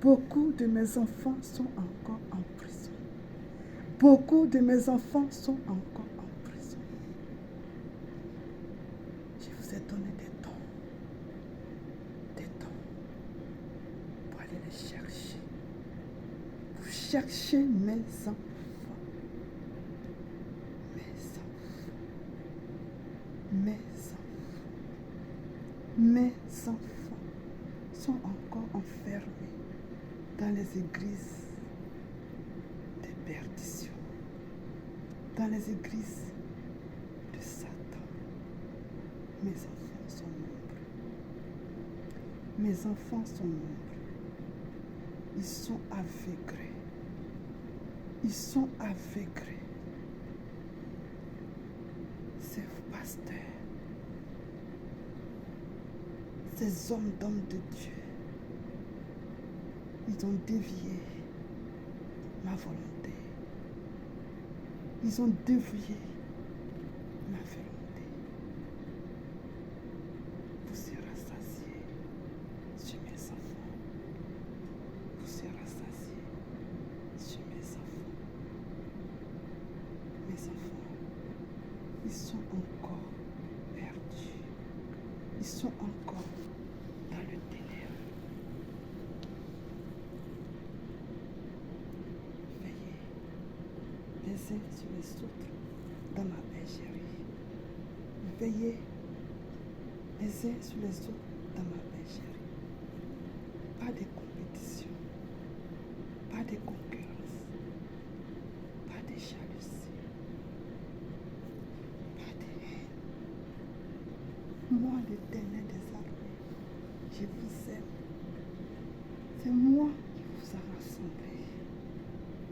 Beaucoup de mes enfants sont encore en prison. Beaucoup de mes enfants sont encore en prison. Je vous ai donné des temps pour aller les chercher. Vous cherchez mes enfants. Mes enfants sont encore enfermés dans les églises de perdition, dans les églises de Satan. Mes enfants sont nombreux. Mes enfants sont nombreux. Ils sont aveuglés. Ils sont aveuglés. Ces pasteurs, ces d'hommes de Dieu, ils ont dévié ma volonté. Ils ont dévié ma volonté. Vous serez rassasiés sur mes enfants. Vous serez rassasiés sur mes enfants. Mes enfants, ils sont encore perdus. Ils sont encore dans le ténèbre. Veillez les uns sur les autres dans ma bergerie. Veillez les uns sur les autres dans ma bergerie. Pas de compétition, pas de concurrence, pas de jalousie, pas de haine. Moi, l'Éternel des armées, je vous aime. C'est moi qui vous a rassemblés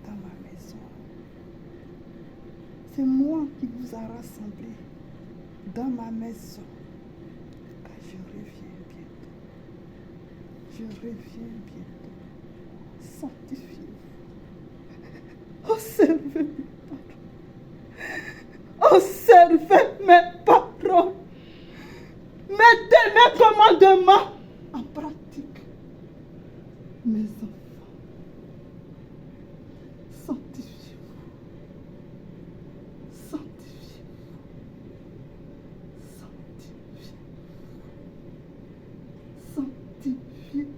dans ma maison. C'est moi qui vous a rassemblés dans ma maison. Car je reviens bientôt. Je reviens bientôt. Sanctifiez-vous. Observez mes paroles. Observez mes paroles. Mettez mes commandements en pratique. Mes enfants, sanctifiez-vous. Sanctifiez-vous. Sanctifiez-vous. Sanctifiez-vous.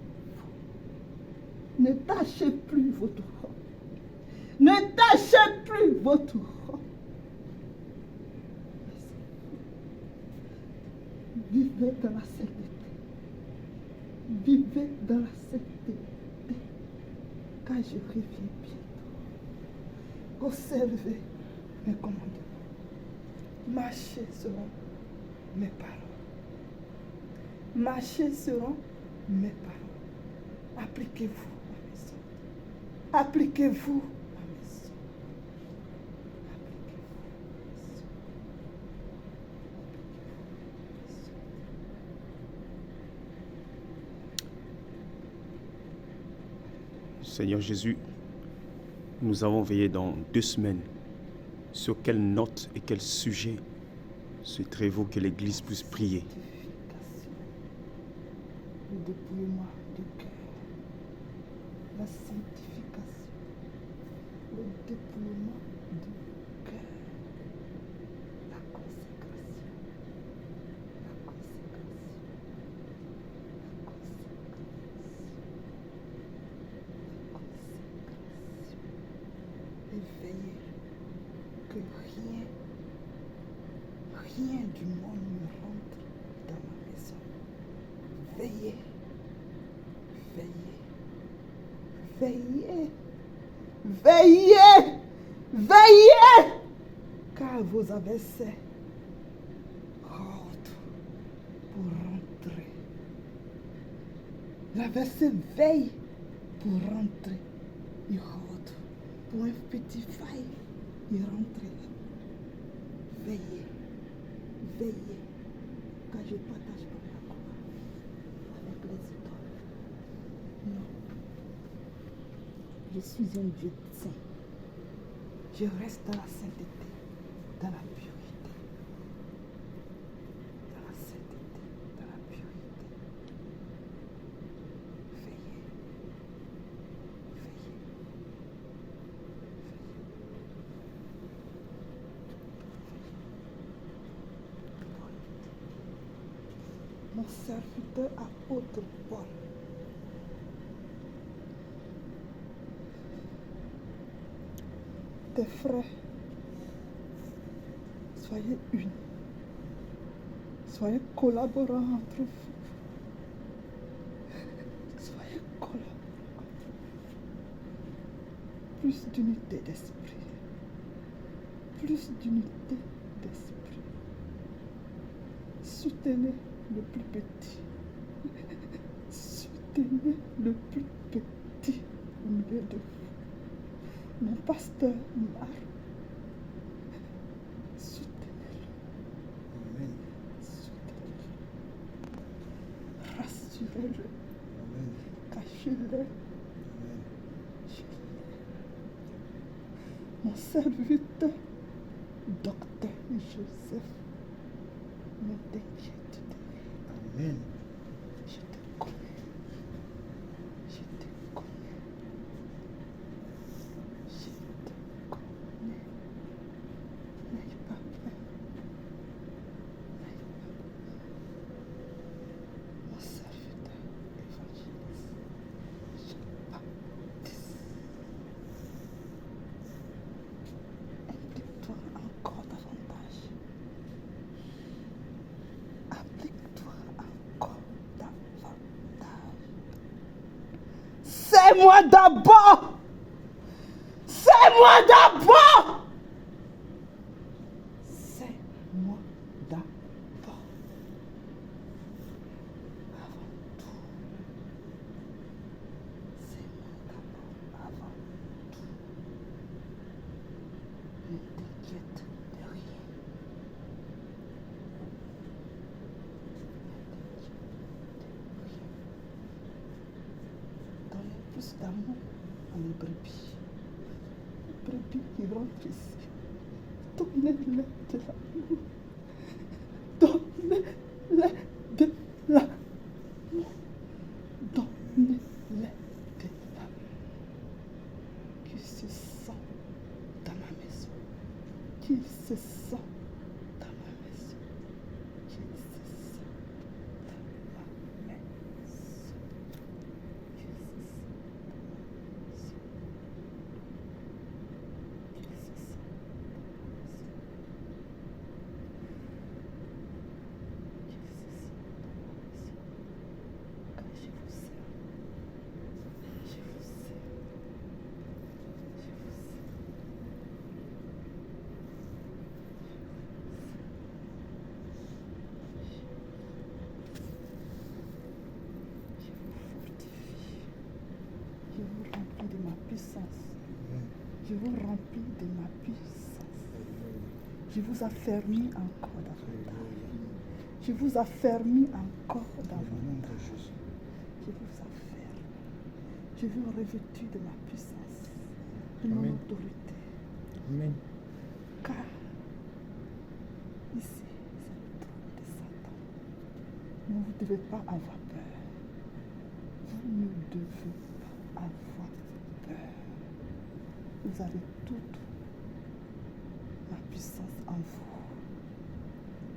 Ne tâchez plus votre robe. Ne tâchez plus votre robe. Vivez dans la sainteté. Vivez dans la sainteté. Car je reviens bientôt. Observez mes commandements. Marchez selon mes paroles. Marchez selon mes paroles. Appliquez-vous à mes ordres. Appliquez-vous à mes ordres. Seigneur Jésus, nous avons veillé dans 2 semaines sur quelle note et quel sujet souhaiterez-vous que l'Église puisse prier. Le dépouillement du cœur, la sanctification, le dépouillement du cœur, la consécration, la consécration, la consécration, et veiller que rien du monde ne rentre dans ma maison. Veillez, veillez, veillez, veillez, veillez, car vos adversaires rôdent pour rentrer. L'adversaire veille pour rentrer. Il rôde pour un petit faille. Il rentre là. Veillez, veillez, car je partage pas ma gloire avec les idoles. Non. Je suis un Dieu saint. Je reste dans la sainteté, dans la purité. Dans la sainteté, dans la purité. Veillez, serviteur apôtre Paul. Tes frères, soyez unis. Soyez collaborants entre vous. Soyez collaborants entre vous. Plus d'unité d'esprit. Plus d'unité d'esprit. Soutenez le plus petit. Soutenez le plus petit au milieu de vous. Mon pasteur Marc. Soutenez-le. Amen. Soutenez-le. Rassurez-le. Amen. Cachez-le. Amen. Mon serviteur, docteur Joseph, ne t'inquiète de rien. Amen. Je te connais. Je te connais. Je te connais. N'aie pas peur. N'aie pas peur. Mon serviteur évangéliste, Jean-Baptiste. Implique-toi encore davantage. Applique-toi encore davantage. C'est moi d'abord. C'est moi d'abord. C'est moi d'abord. Avant tout. C'est moi d'abord. Avant tout. Ne t'inquiète de rien. Donnez plus d'amour à mes brebis. Les brebis qui rentrent ici. Donnez-les de l'amour. Donnez-les de l'amour. Donnez-les de l'amour. Qu'ils se sentent dans ma maison. Qu'ils se sentent dans ma maison. Qu'ils se sentent dans ma maison. Qu'ils se sentent Je vous remplis de ma puissance. Je vous remplis de ma puissance. Je vous affermis encore davantage. Je vous affermis encore davantage. Je vous affermis. Je vous revêtis de ma puissance, de mon Amen. autorité. Amen. Car ici, c'est le trône de Satan. Mais vous ne devez pas avoir peur. Vous ne devez pas avoir peur. Vous avez toute ma puissance en vous.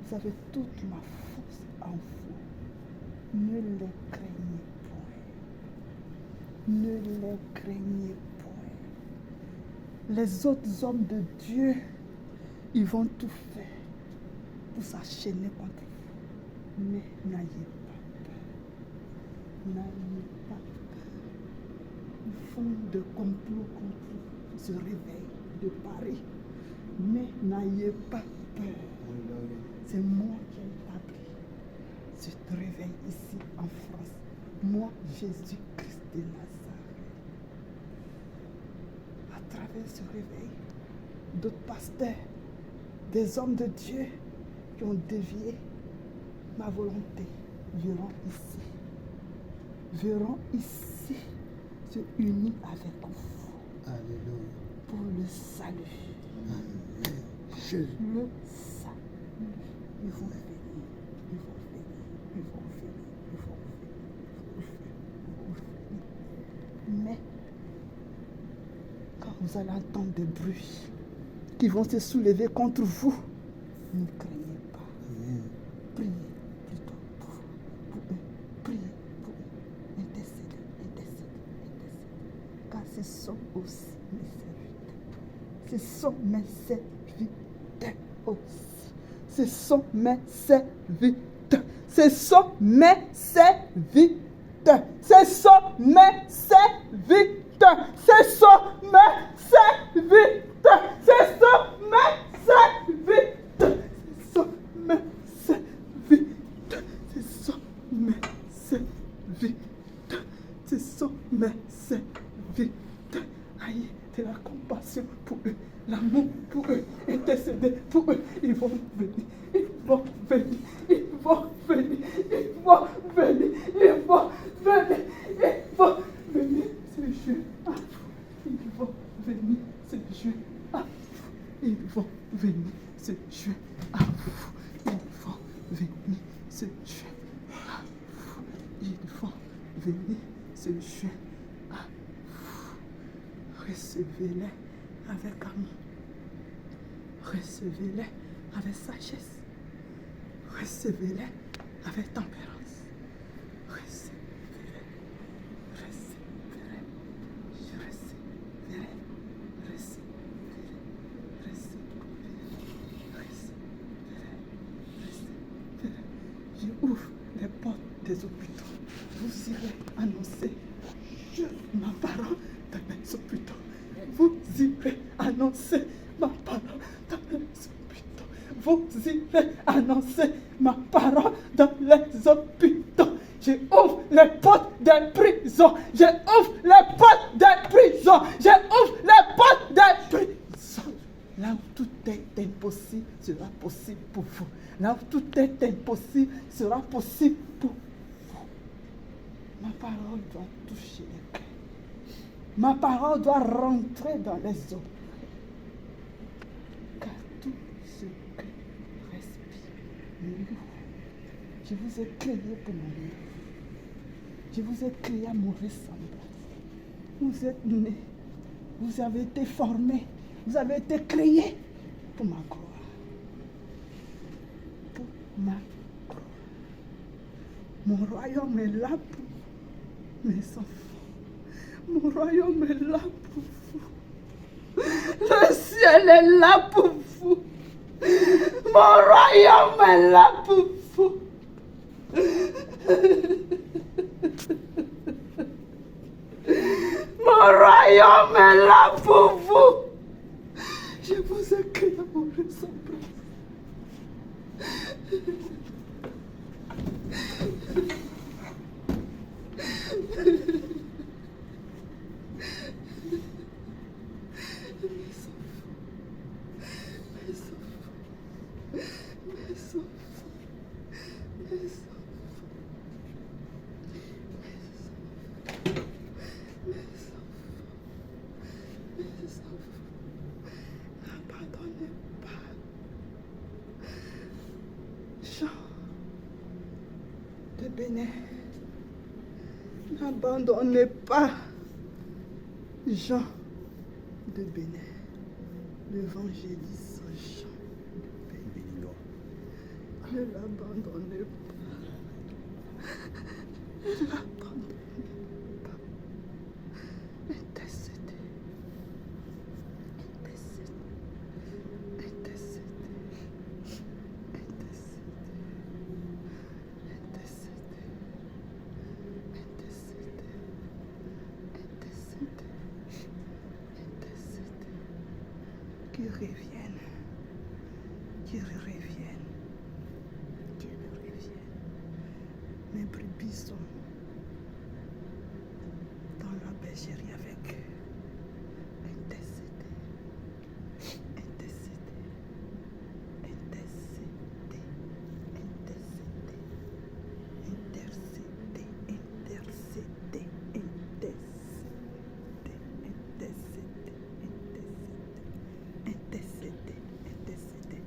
Vous avez toute ma force en vous. Ne les craignez point. Ne les craignez point. Les autres hommes de Dieu, ils vont tout faire pour s'enchaîner contre vous. Mais n'ayez pas peur. N'ayez pas peur. Ils font de complots contre vous. Ils se réveillent de Paris. Mais n'ayez pas peur. C'est moi qui ai établi ce réveil ici en France. Moi, Jésus-Christ de Nazareth. À travers ce réveil, d'autres pasteurs, des hommes de Dieu qui ont dévié ma volonté, verront ici, se unir avec vous Alléluia. pour le salut. Amen. Jésus. Le salut. Ils vont venir, ils vont venir, ils vont venir, ils vont venir, ils vont venir. Mais quand vous allez entendre des bruits qui vont se soulever contre vous, ne craignez pas. Amen. Priez plutôt pour vous. ce sont aussi mes serviteurs. Ce sont mes serviteurs aussi. Ce sont mes serviteurs. Ce sont mes serviteurs. Ce sont mes serviteurs. Ce sont mes serviteurs. Ce sont mes serviteurs. Ce sont mes serviteurs. Ce sont mes serviteurs. Ce sont mes serviteurs. Aïe, de la compassion pour eux, l'amour pour eux, intercéder pour eux. Ils vont venir, ils vont venir, ils vont venir, ils vont venir, ils vont venir, ils vont venir. Ce jeu à vous, ils vont venir. Ce jeu à vous, ils vont venir. Ce jeu à vous, ils vont venir. Ce jeu à vous, ils vont venir. Ce jeu à vous. Recevez-les avec amour. Recevez-les avec sagesse. Recevez-les avec tempérance. Recevez-les. Recevez-les. Recevez-les. Recevez-les. Recevez-les. Je ouvre les portes des hôpitaux. Vous irez annoncer ma parole dans les hôpitaux. Vous irez annoncer ma parole dans les hôpitaux. Vous irez annoncer ma parole dans les hôpitaux. Je ouvre les portes des prisons. Je ouvre les portes des prisons. Je ouvre les portes des prisons. Là où tout est impossible sera possible pour vous. Là où tout est impossible sera possible pour vous. Ma parole doit toucher les cœurs. Ma parole doit rentrer dans les eaux. Car tout ce que respire me loue. Je vous ai créé pour mon louer. Je vous ai créé à mon ressemblance. Vous êtes nés. Vous avez été formés. Vous avez été créés pour ma gloire. Pour ma gloire. Mon royaume est là pour mes enfants. Mon royaume est là pour vous. Le ciel est là pour vous. Mon royaume est là pour vous. Mon royaume est là pour vous. Je vous ai créé à mon ressemblance. N'abandonnez pas. Jean de Bénin. N'abandonnez pas. Jean de Bénin. L'évangéliste Jean de Bénin. Ne l'abandonnez pas. Ne l'abandonnez pas. Intercédez. Intercédez. Intercédez. Intercédez. Intercédez. Intercédez. Intercédez. Intercédez. Qu'il revienne. Qu'il revienne. Qu'il revienne. Mes brebis sont dans la bergerie avec eux. Intercédez. Intercédez. Intercédez. Intercédez. Intercédez. Intercédez. Intercédez. Intercédez. Intercédez. Intercédez.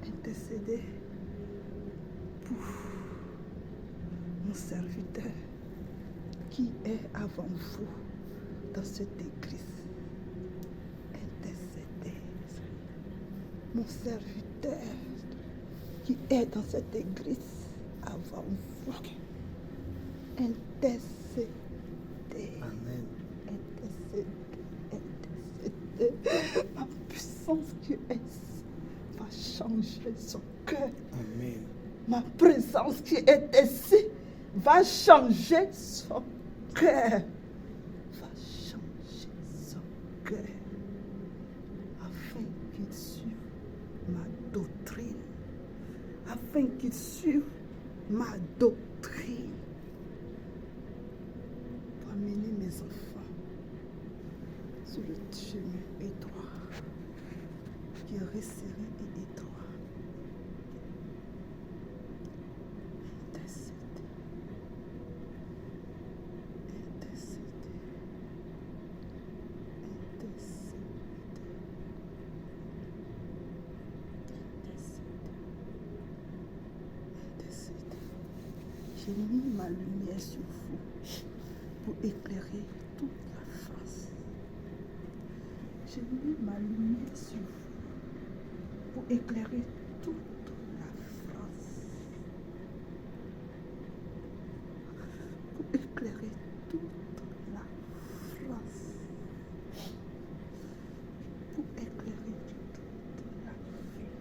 Intercédez pour mon serviteur qui qui est avant vous dans cette église. Intercédez. Mon serviteur qui est dans cette église avant vous. Intercédez. Amen. Intercédez. Ma puissance qui est ici va changer son cœur. Amen. Ma présence qui est ici va changer son cœur. Va changer son cœur. Afin qu'il suive ma doctrine. Afin qu'il suive ma doctrine. Pour amener mes enfants sur le chemin étroit. Qui est resserré et étroit. Intercédez. Intercédez. Intercédez. J'ai mis ma lumière sur vous pour éclairer toute la France. J'ai mis ma lumière sur vous pour éclairer toute la France. Pour éclairer toute la France. Pour éclairer toute la vie.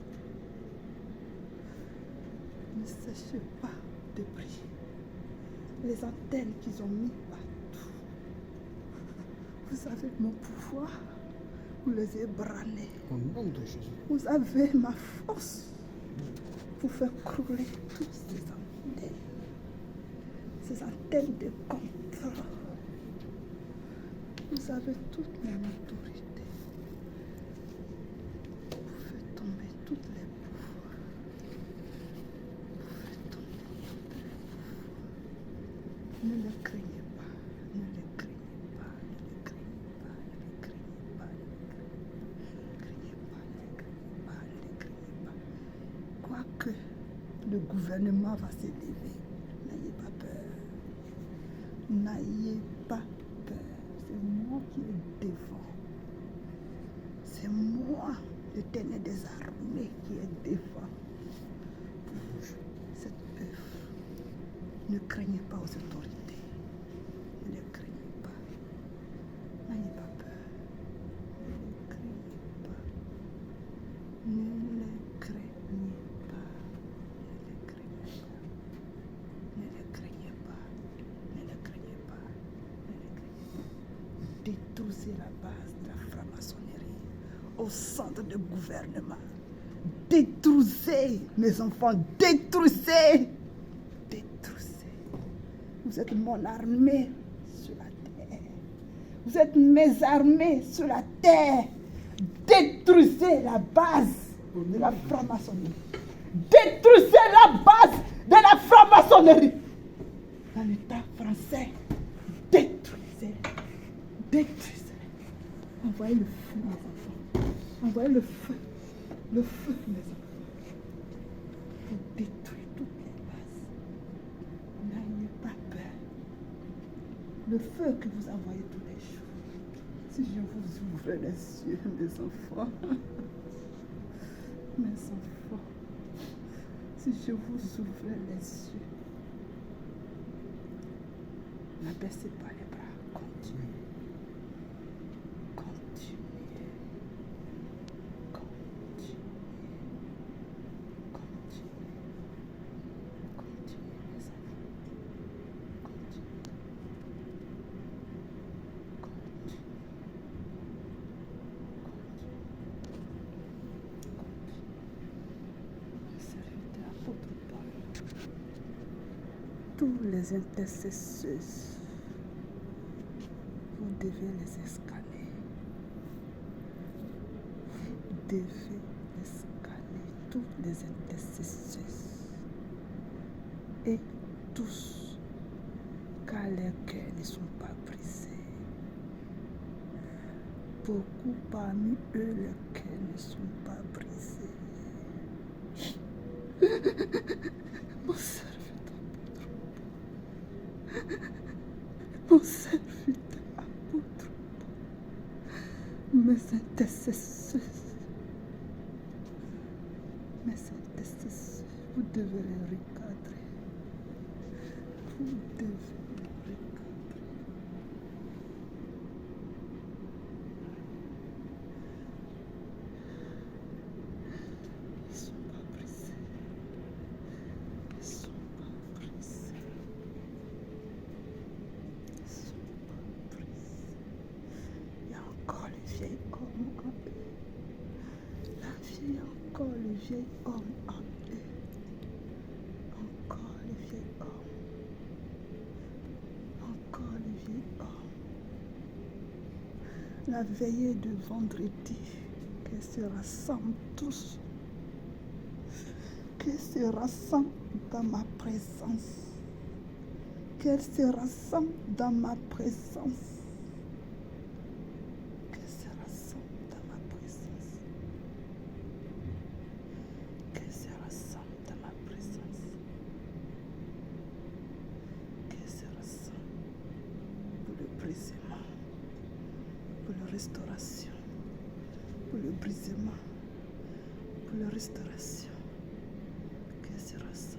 Ne cessez pas de prier. Les antennes qu'ils ont mis partout. Vous avez mon pouvoir. Vous les ébranlez. Au nom de Jésus. Vous avez ma force pour faire crouler toutes ces antennes. Ces antennes de contrôle. Vous avez toute mon autorité pour faire tomber toutes les pouvoirs. Pour faire tomber toutes les pouvoirs. Ne les craignez pas. Ne les craignez pas. Ne les craignez pas. Ne les craignez pas. Quoique le gouvernement va s'élever, n'ayez pas peur. N'ayez pas peur. C'est moi qui est devant. C'est moi, l'Éternel des armées, qui est devant pour cette œuvre. Ne craignez pas aux autorités. Ne les craignez pas. N'ayez pas peur. Ne les craignez pas. Ne les craignez pas. Ne les craignez pas. Ne les craignez pas. Ne les craignez pas. Détruisez la base de la franc-maçonnerie au centre de gouvernement. Détruisez, mes enfants, détruisez. Détruisez. Vous êtes mon armée sur la terre. Vous êtes mes armées sur la terre. Détruisez la base de la franc-maçonnerie. Détruisez la base de la franc-maçonnerie. Dans l'État français, détruisez. Détruisez. Envoyez le feu, mes enfants. Envoyez le feu. Le feu, mes enfants. Pour détruire toutes les bases. N'ayez pas peur. Le feu que vous envoyez tous les jours. Si je vous ouvre les yeux, mes enfants. Mes enfants. Si je vous ouvre les yeux. N'abaissez pas les bras. Continuez. Continuez. Continuez. Continuez. Continuez, mes enfants. Continuez. Continuez. Continuez. Serviteur, apôtre Paul. Tous les intercesseurs, vous devez les escaner. Vous devez escaner tous les intercesseurs. Et tous, car leurs cœurs ne sont pas brisés. Beaucoup parmi eux, leurs cœurs ne sont pas brisés. Mon serviteur, mon mes intercesseurs, vous devez les recadrer. Vous devez les recadrer. Ils ne sont pas brisés. Ils ne sont pas brisés. Ils ne sont pas brisés. Il y a encore le vieil homme en eux. La vieille, encore le vieil homme en eux. Encore le vieil homme. Encore le vieil homme. La veillée de vendredi, qu'elle se rassemble tous. Qu'elle se rassemble dans ma présence. Qu'elle se rassemble dans ma présence. Qu'elle se rassemble dans ma présence. Qu'elle se rassemble dans ma présence. Qu'elle se rassemble pour le brisement, pour la restauration, pour le brisement, pour la restauration. Qu'elle se rassemble.